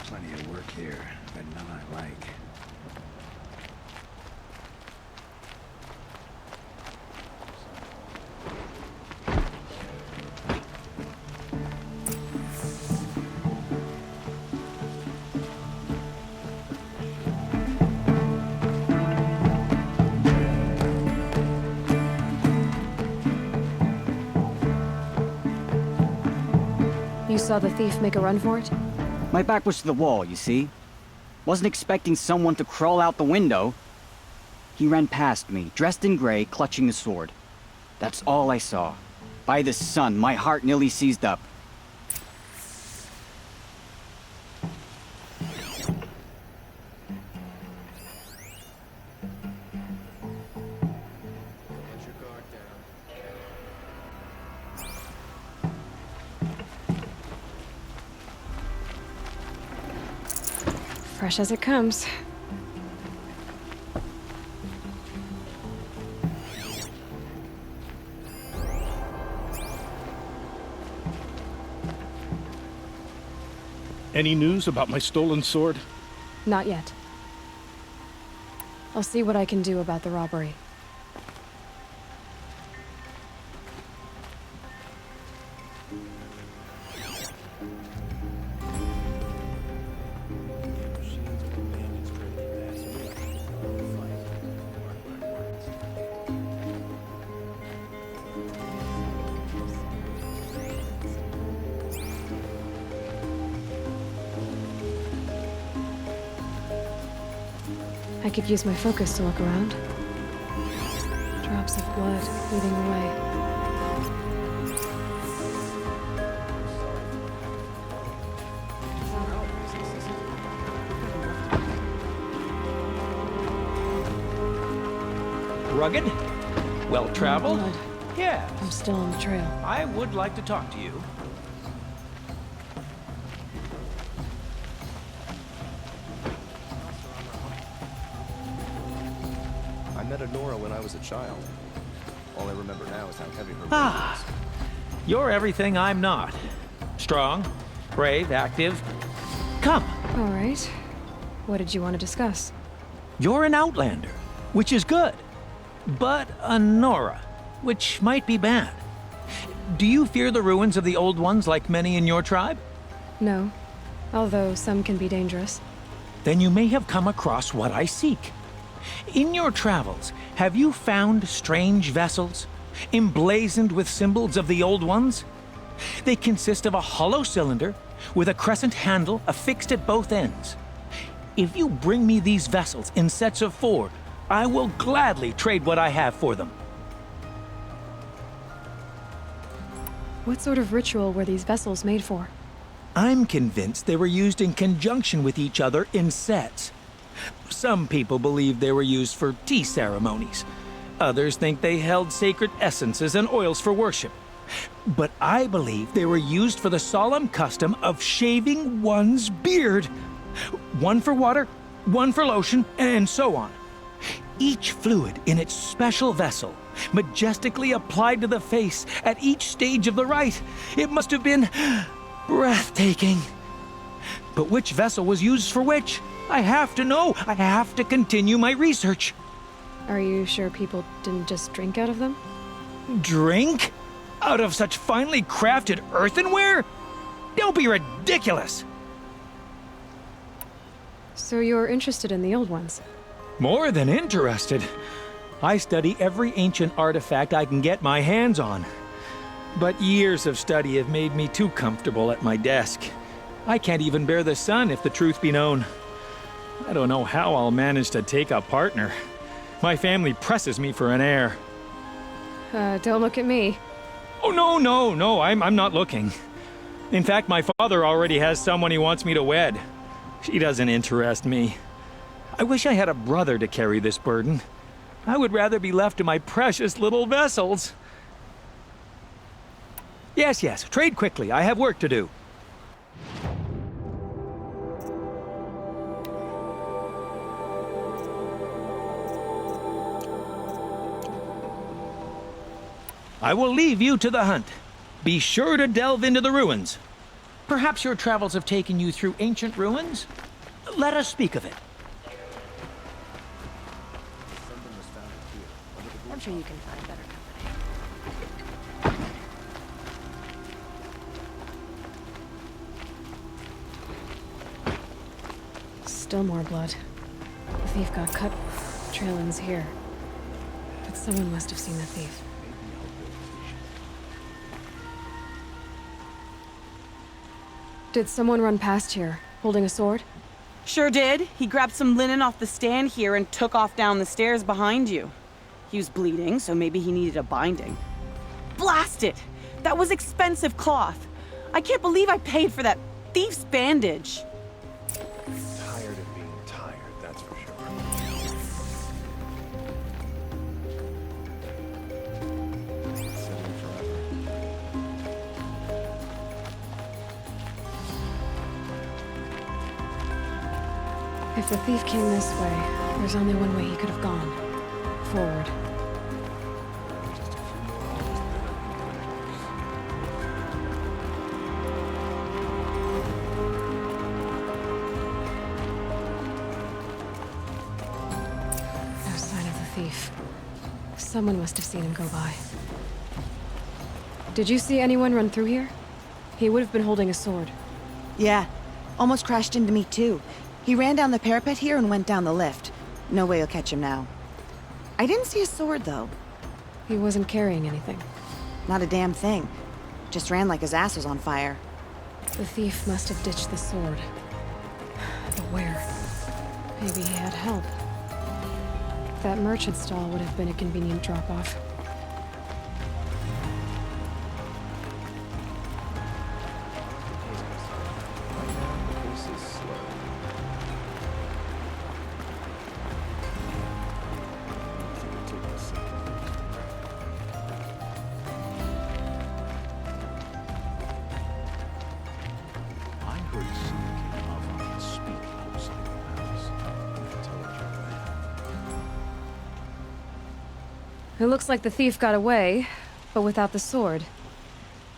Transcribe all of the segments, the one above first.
Plenty of work here, but none I like. You saw the thief make a run for it? My back was to the wall, you see? Wasn't expecting someone to crawl out the window. He ran past me, dressed in gray, clutching a sword. That's all I saw. By the sun, my heart nearly seized up. Fresh as it comes. Any news about my stolen sword? Not yet. I'll see what I can do about the robbery. I could use my focus to look around. Drops of blood leading the way. Rugged? Well-traveled? Blood. Yeah. I'm still on the trail. I would like to talk to you. I met Honora when I was a child. All I remember now is how heavy her Ah. burden was. You're everything I'm not. Strong, brave, active. Come, All right. What did you want to discuss? you're an outlander, which is good. But a Nora, which might be bad. Do you fear the ruins of the Old Ones like many in your tribe? No. Although some can be dangerous. Then you may have come across what I seek. In your travels, have you found strange vessels, emblazoned with symbols of the Old Ones? They consist of a hollow cylinder with a crescent handle affixed at both ends. If you bring me these vessels in sets of 4, I will gladly trade what I have for them. What sort of ritual were these vessels made for? I'm convinced they were used in conjunction with each other in sets. Some people believe they were used for tea ceremonies. Others think they held sacred essences and oils for worship. But I believe they were used for the solemn custom of shaving one's beard. One for water, one for lotion, and so on. Each fluid in its special vessel, majestically applied to the face at each stage of the rite. It must have been breathtaking. But which vessel was used for which? I have to know. I have to continue my research. Are you sure people didn't just drink out of them? Drink? Out of such finely crafted earthenware? Don't be ridiculous. So you're interested in the old ones? More than interested. I study every ancient artifact I can get my hands on. But years of study have made me too comfortable at my desk. I can't even bear the sun, if the truth be known. I don't know how I'll manage to take a partner. My family presses me for an heir. Don't look at me. Oh, no, I'm not looking. In fact, my father already has someone he wants me to wed. She doesn't interest me. I wish I had a brother to carry this burden. I would rather be left to my precious little vessels. Yes, trade quickly. I have work to do. I will leave you to the hunt. Be sure to delve into the ruins. Perhaps your travels have taken you through ancient ruins? Let us speak of it. I'm sure you can find better company. Still more blood. The thief got cut. Trail ends here. But someone must have seen the thief. Did someone run past here, holding a sword? Sure did. He grabbed some linen off the stand here and took off down the stairs behind you. He was bleeding, so maybe he needed a binding. Blast it! That was expensive cloth. I can't believe I paid for that thief's bandage. Tired of being tired, that's for sure. Sitting forever. If the thief came this way, there's only one way he could have gone. Forward. Just a few more hours, then I can No sign of the thief. Someone must have seen him go by. Did you see anyone run through here? He would have been holding a sword. Yeah, almost crashed into me too. He ran down the parapet here and went down the lift. No way you'll catch him now. I didn't see a sword though. He wasn't carrying anything. Not a damn thing. Just ran like his ass was on fire. The thief must have ditched the sword. But where? Maybe he had help. That merchant stall would have been a convenient drop-off. Right now, the pace is slow. I think it took us a second. I heard Sun King Ava can speak outside the palace. Intelligent man. It looks like the thief got away, but without the sword.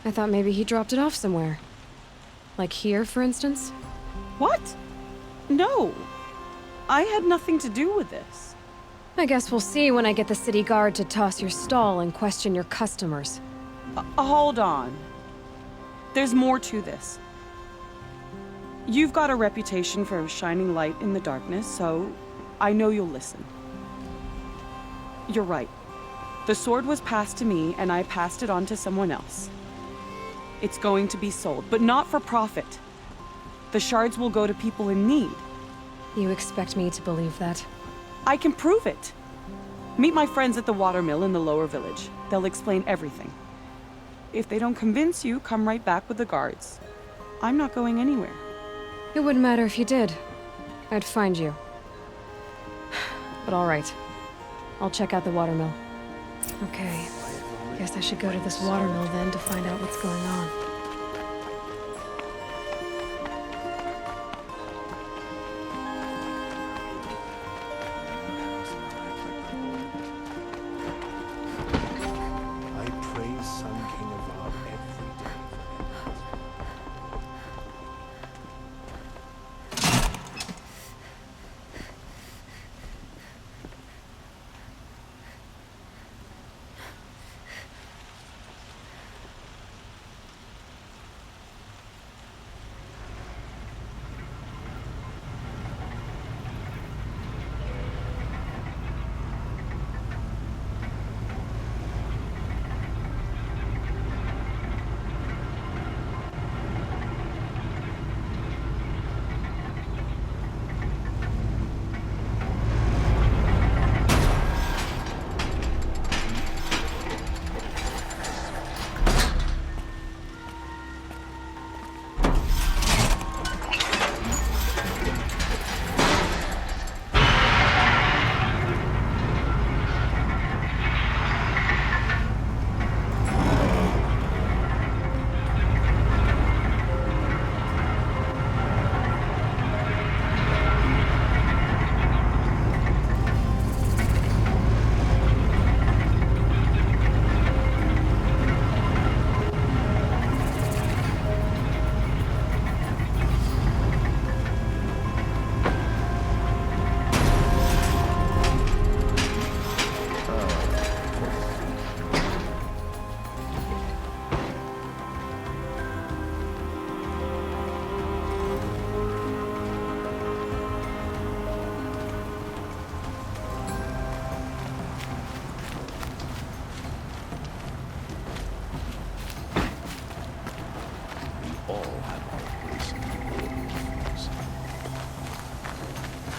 I thought maybe he dropped it off somewhere. Like here, for instance? What? No. I had nothing to do with this. I guess we'll see when I get the city guard to toss your stall and question your customers. Hold on. There's more to this. You've got a reputation for shining light in the darkness, so I know you'll listen. You're right. The sword was passed to me, and I passed it on to someone else. It's going to be sold, but not for profit. The shards will go to people in need. You expect me to believe that? I can prove it. Meet my friends at the watermill in the lower village. They'll explain everything. If they don't convince you, come right back with the guards. I'm not going anywhere. It wouldn't matter if you did. I'd find you. But all right. I'll check out the watermill. Okay. Guess I should go to this watermill then to find out what's going on. I praise Sun King Avad every day for him.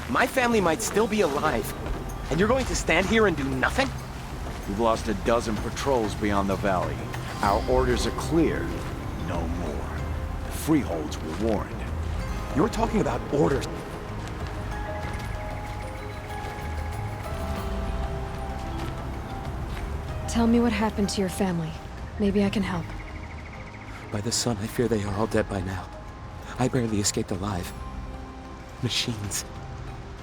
My family might still be alive. And you're going to stand here and do nothing? We've lost a dozen patrols beyond the valley. Our orders are clear. No more. The freeholds were warned. You're talking about orders. Tell me what happened to your family. Maybe I can help. By the sun, I fear they are all dead by now. I barely escaped alive. Machines.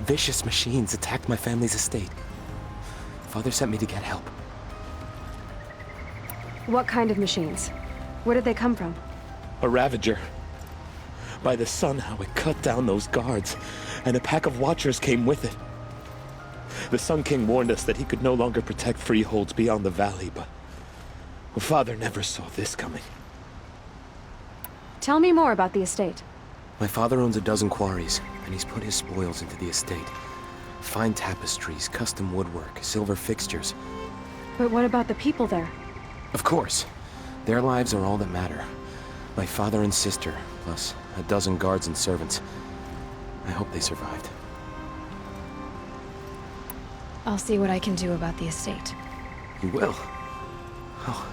Vicious machines attacked my family's estate. Father sent me to get help. What kind of machines? Where did they come from? A Ravager. By the sun, how it cut down those guards, and a pack of Watchers came with it. The Sun King warned us that he could no longer protect freeholds beyond the valley, but Father never saw this coming. Tell me more about the estate. My father owns a dozen quarries, and he's put his spoils into the estate. Fine tapestries, custom woodwork, silver fixtures. But what about the people there? Of course. Their lives are all that matter. My father and sister, plus a dozen guards and servants. I hope they survived. I'll see what I can do about the estate. You will? Oh,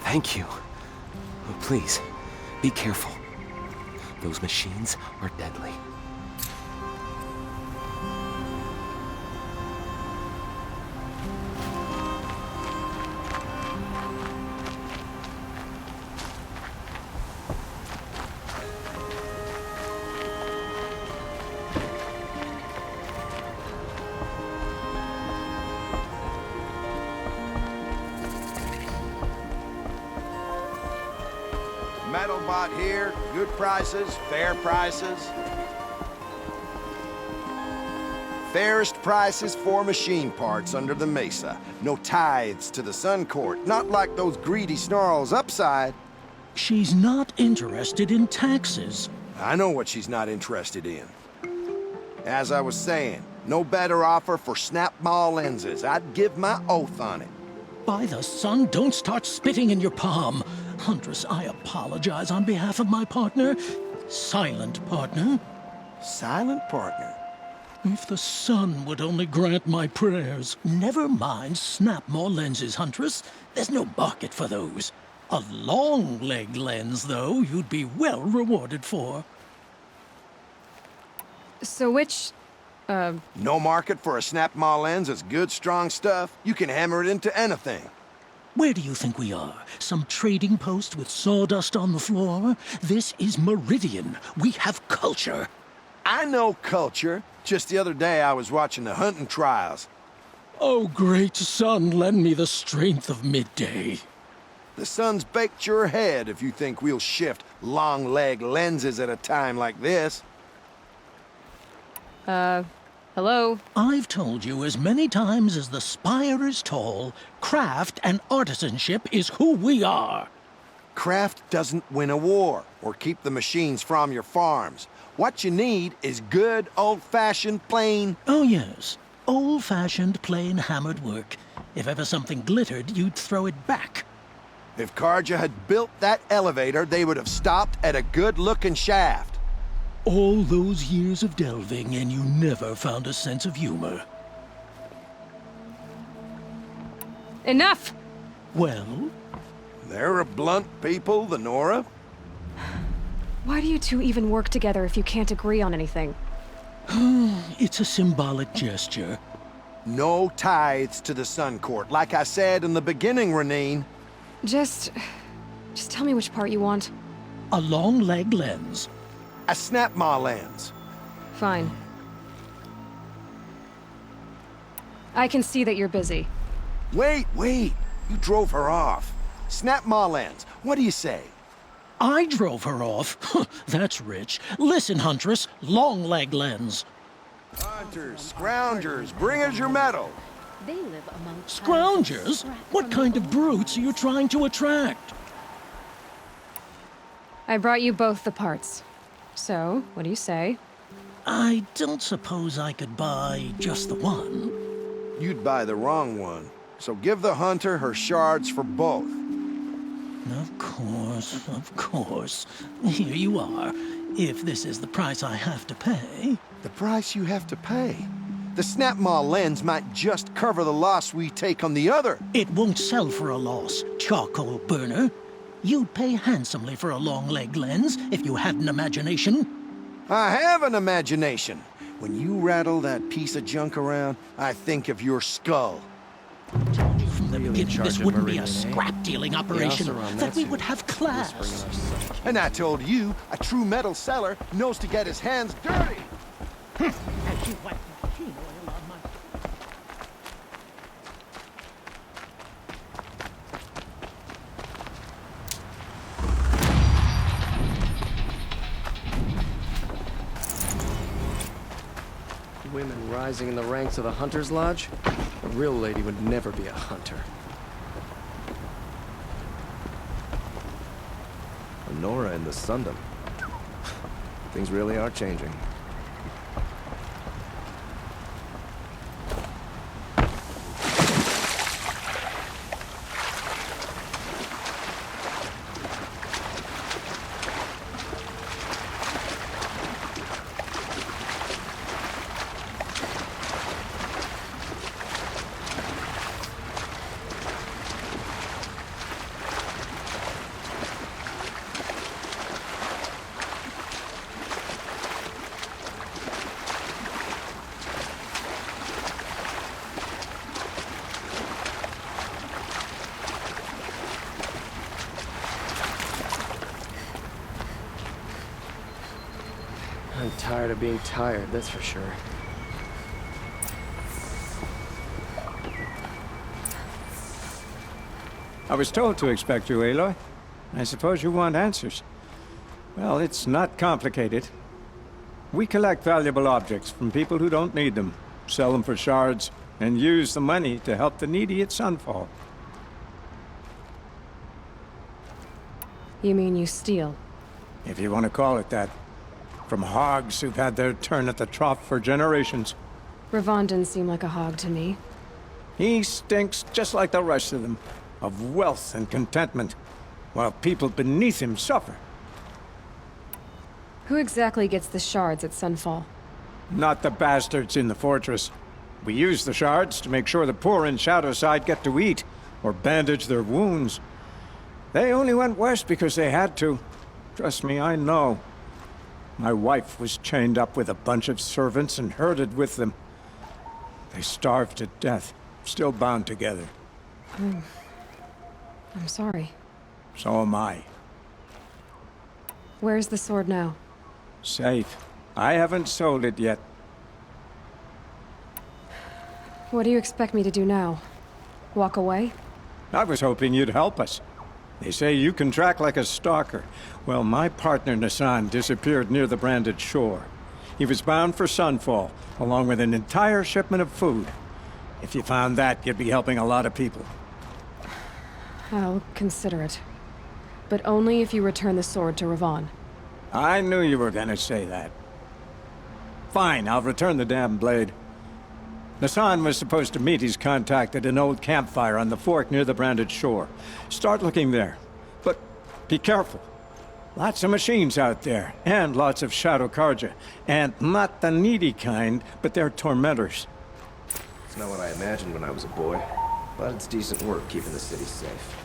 thank you. Oh, please, be careful. Those machines are deadly. Metalbot here. Good prices, fair prices. Fairest prices for machine parts under the mesa. No tithes to the Sun Court. Not like those greedy snarls upside. She's not interested in taxes. I know what she's not interested in. As I was saying, no better offer for snap-maw lenses. I'd give my oath on it. By the sun, don't start spitting in your palm. Huntress, I apologize on behalf of my partner. Silent partner. Silent partner? If the sun would only grant my prayers. Never mind snap-maw lenses, Huntress. There's no market for those. A long-leg lens, though, you'd be well rewarded for. So which... No market for a snap-maw lens is good, strong stuff. You can hammer it into anything. Where do you think we are? Some trading post with sawdust on the floor? This is Meridian. We have culture. I know culture. Just the other day I was watching the hunting trials. Oh, great sun, lend me the strength of midday. The sun's baked your head if you think we'll shift long-leg lenses at a time like this. Hello? I've told you as many times as the spire is tall, craft and artisanship is who we are. Craft doesn't win a war or keep the machines from your farms. What you need is good, old-fashioned, plain... Oh, yes. Old-fashioned, plain hammered work. If ever something glittered, you'd throw it back. If Carja had built that elevator, they would have stopped at a good-looking shaft. All those years of delving, and you never found a sense of humor. Enough! Well? They're a blunt people, the Nora. Why do you two even work together if you can't agree on anything? It's a symbolic gesture. No tithes to the Sun Court. Like I said in the beginning, Renine. Just tell me which part you want. A long-leg lens. A snap-maw lens. Fine. I can see that you're busy. Wait. You drove her off. Snap-maw lens. What do you say? I drove her off? That's rich. Listen, Huntress. Long-leg lens. Hunters, scroungers, bring us your metal. They live among Scroungers? What kind of brutes are you trying to attract? I brought you both the parts. So, what do you say? I don't suppose I could buy just the one. You'd buy the wrong one. So give the hunter her shards for both. Of course. Here you are. If this is the price I have to pay. The price you have to pay. The Snapmaw lens might just cover the loss we take on the other. It won't sell for a loss, charcoal burner. You'd pay handsomely for a long-leg lens if you had an imagination. I have an imagination. When you rattle that piece of junk around, I think of your skull. From the beginning, this wouldn't be a scrap-dealing operation, that we would have class. And I told you, a true metal seller knows to get his hands dirty. As you wipe machine oil on my... Women rising in the ranks of the Hunter's Lodge? A real lady would never be a hunter. Nora and the Sundom. Things really are changing. I'm tired of being tired, that's for sure. I was told to expect you, Aloy. I suppose you want answers. Well, it's not complicated. We collect valuable objects from people who don't need them, sell them for shards, and use the money to help the needy at Sunfall. You mean you steal? If you want to call it that. From hogs who've had their turn at the trough for generations. Ravon didn't seem like a hog to me. He stinks just like the rest of them, of wealth and contentment, while people beneath him suffer. Who exactly gets the shards at Sunfall? Not the bastards in the fortress. We use the shards to make sure the poor in Shadowside get to eat, or bandage their wounds. They only went west because they had to. Trust me, I know. My wife was chained up with a bunch of servants and herded with them. They starved to death, still bound together. I'm sorry. So am I. Where's the sword now? Safe. I haven't sold it yet. What do you expect me to do now? Walk away? I was hoping you'd help us. They say you can track like a stalker. Well, my partner Nassan disappeared near the branded shore. He was bound for Sunfall, along with an entire shipment of food. If you found that, you'd be helping a lot of people. I'll consider it. But only if you return the sword to Ravon. I knew you were gonna say that. Fine, I'll return the damn blade. Nassan was supposed to meet his contact at an old campfire on the fork near the branded shore. Start looking there. But be careful. Lots of machines out there, and lots of Shadow Karja. And not the needy kind, but they're tormentors. It's not what I imagined when I was a boy, but it's decent work keeping the city safe.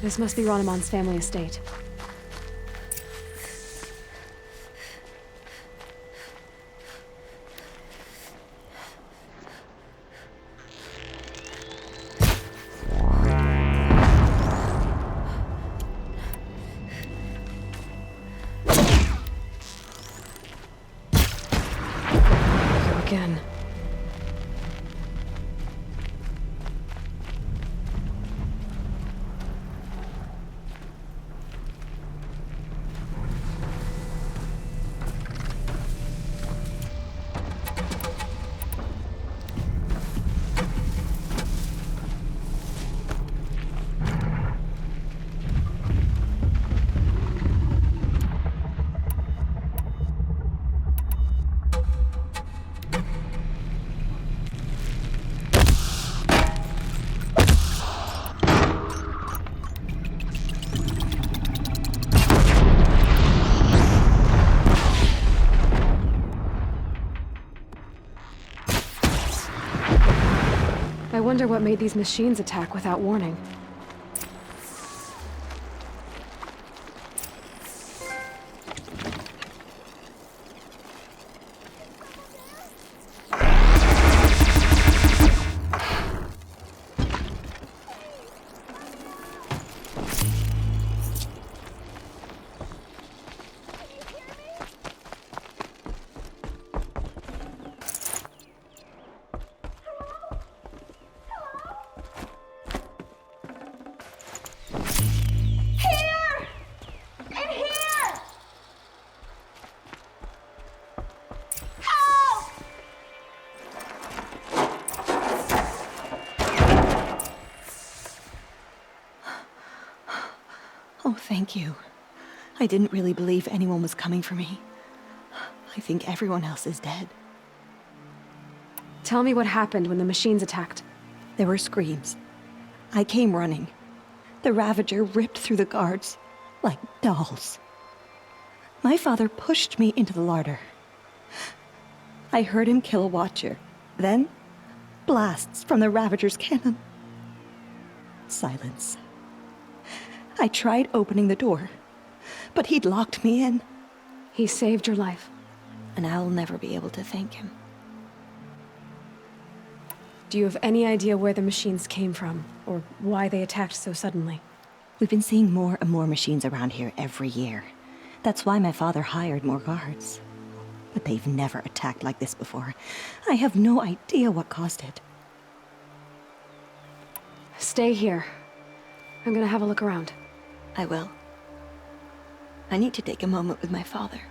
This must be Ranamon's family estate. Again. I wonder what made these machines attack without warning. Oh, thank you. I didn't really believe anyone was coming for me. I think everyone else is dead. Tell me what happened when the machines attacked. There were screams. I came running. The Ravager ripped through the guards like dolls. My father pushed me into the larder. I heard him kill a watcher. Then, blasts from the Ravager's cannon. Silence. I tried opening the door, but he'd locked me in. He saved your life. And I'll never be able to thank him. Do you have any idea where the machines came from, or why they attacked so suddenly? We've been seeing more and more machines around here every year. That's why my father hired more guards. But they've never attacked like this before. I have no idea what caused it. Stay here. I'm gonna have a look around. I will. I need to take a moment with my father.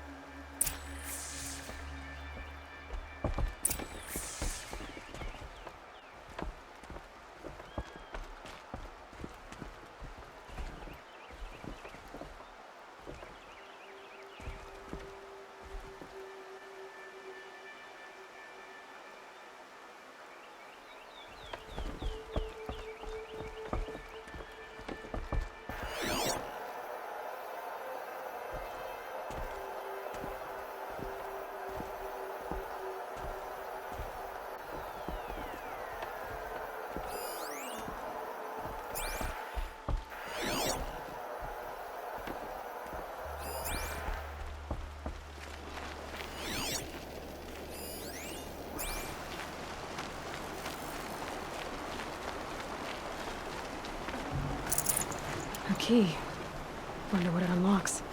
A key. Wonder what it unlocks.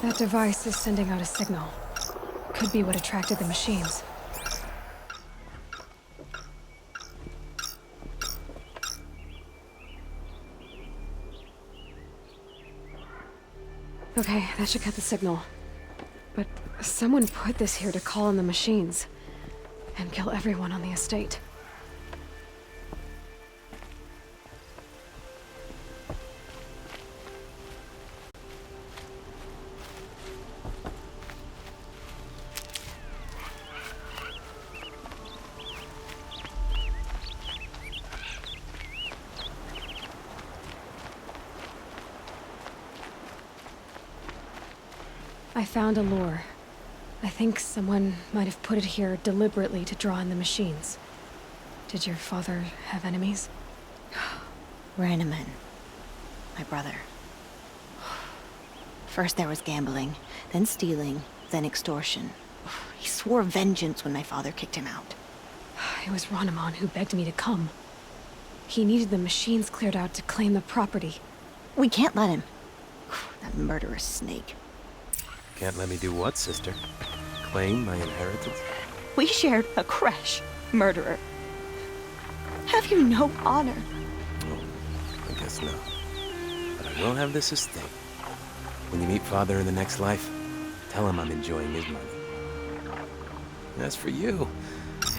That device is sending out a signal. Could be what attracted the machines. Okay, that should cut the signal. But someone put this here to call in the machines and kill everyone on the estate. I found a lure. I think someone might have put it here deliberately to draw in the machines. Did your father have enemies? Rainaman. My brother. First there was gambling, then stealing, then extortion. He swore vengeance when my father kicked him out. It was Ranaman who begged me to come. He needed the machines cleared out to claim the property. We can't let him. That murderous snake. Can't let me do what, sister? Claim my inheritance? We shared a creche, murderer. Have you no honor? Oh, I guess not. But I will have this estate. When you meet Father in the next life, tell him I'm enjoying his money. As for you,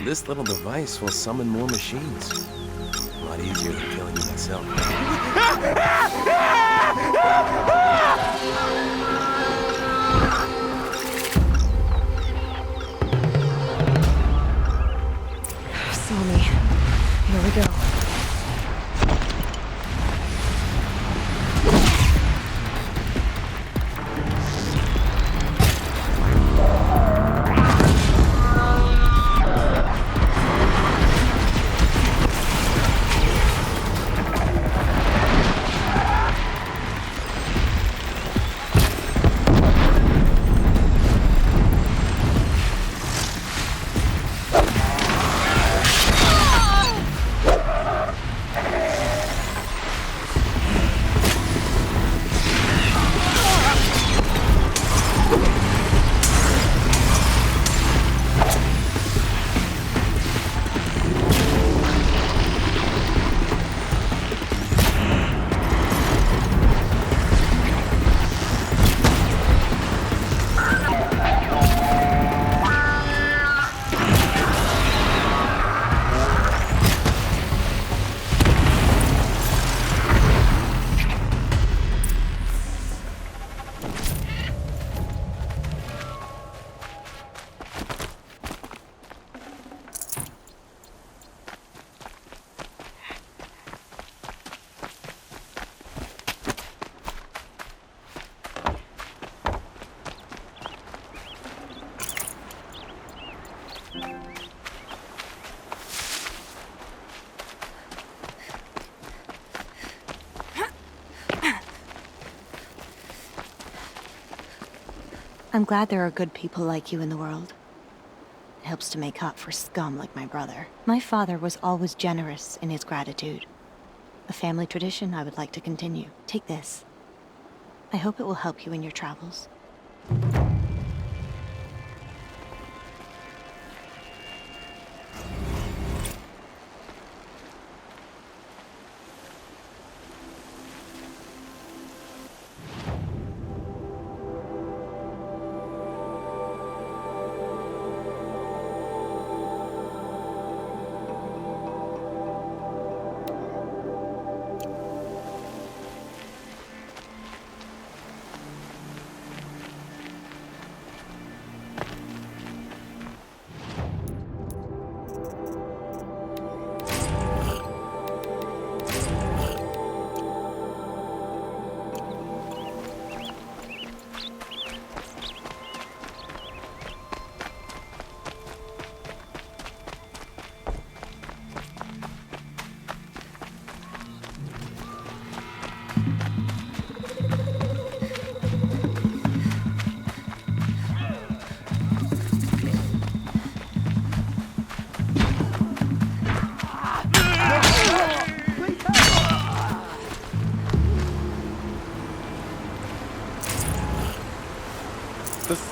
this little device will summon more machines. A lot easier than killing you myself. Saw me. Here we go. I'm glad there are good people like you in the world. It helps to make up for scum like my brother. My father was always generous in his gratitude. A family tradition I would like to continue. Take this. I hope it will help you in your travels.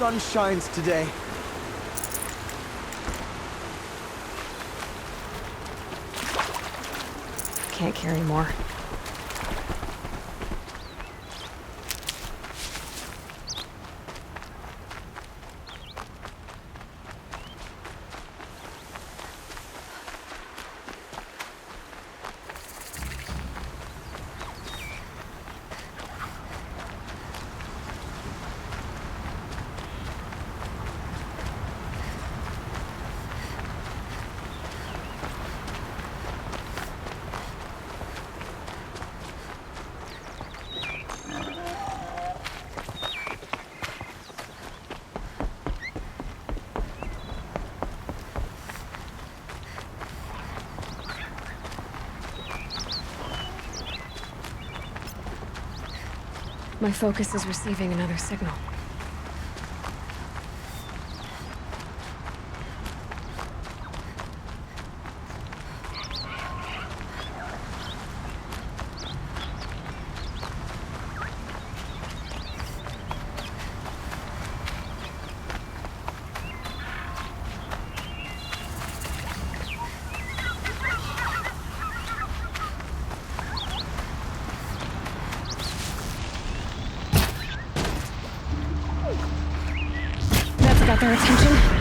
sun shines today. Can't carry more. My focus is receiving another signal. Got their attention.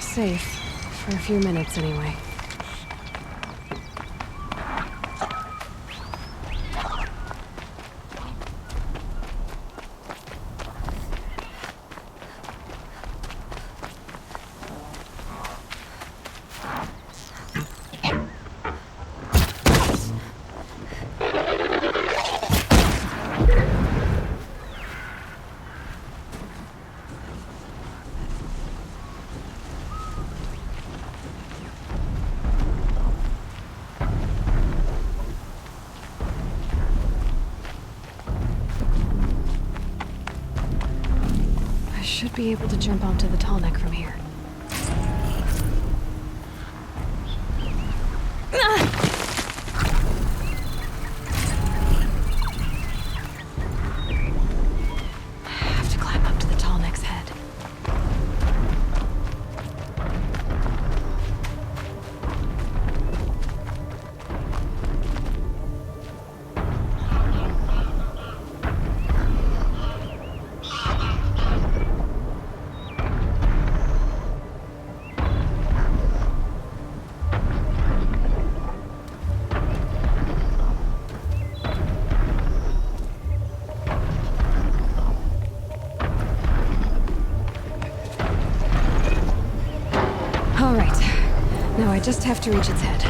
Safe. For a few minutes, anyway. Should be able to jump onto the tall neck from here. I have to climb up to the tall neck's head. All right. Now I just have to reach its head.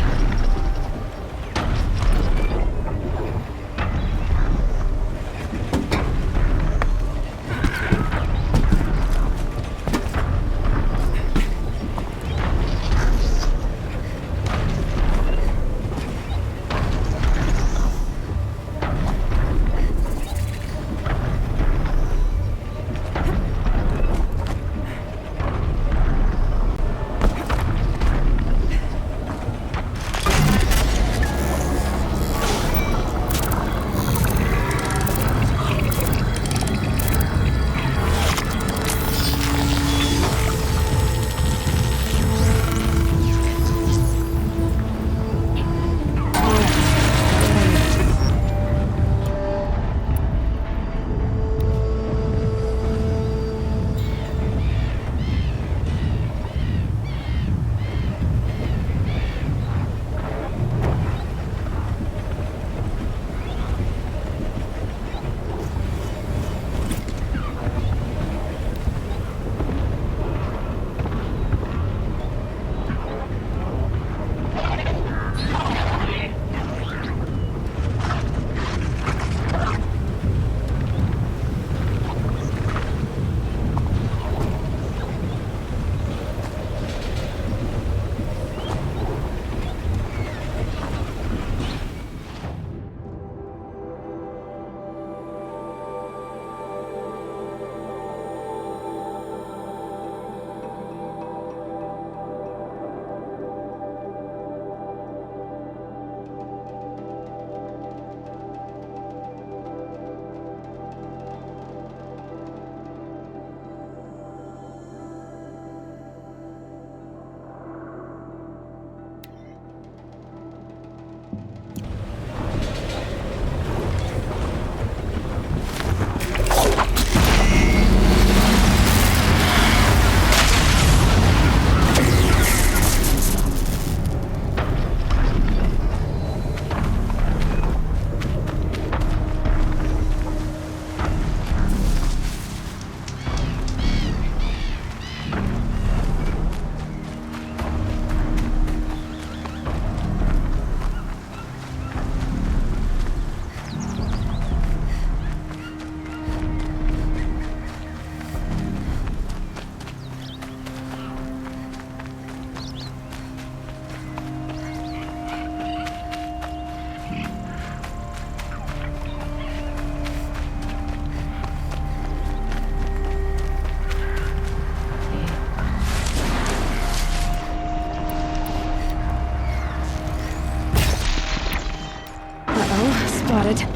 Spotted.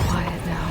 Quiet now.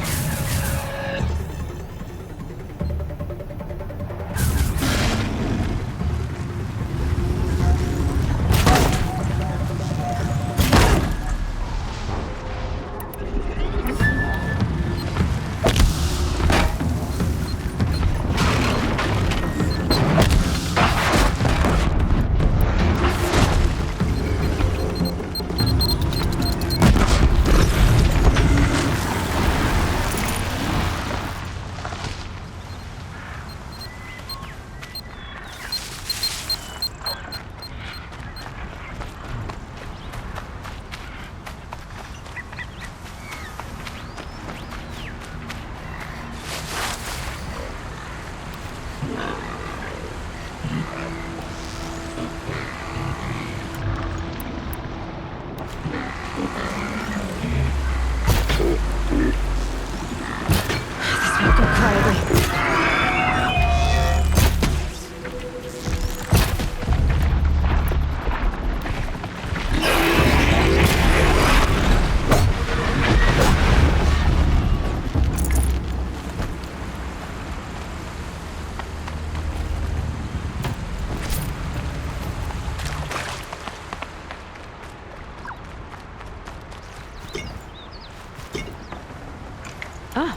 This won't go quietly. Ah,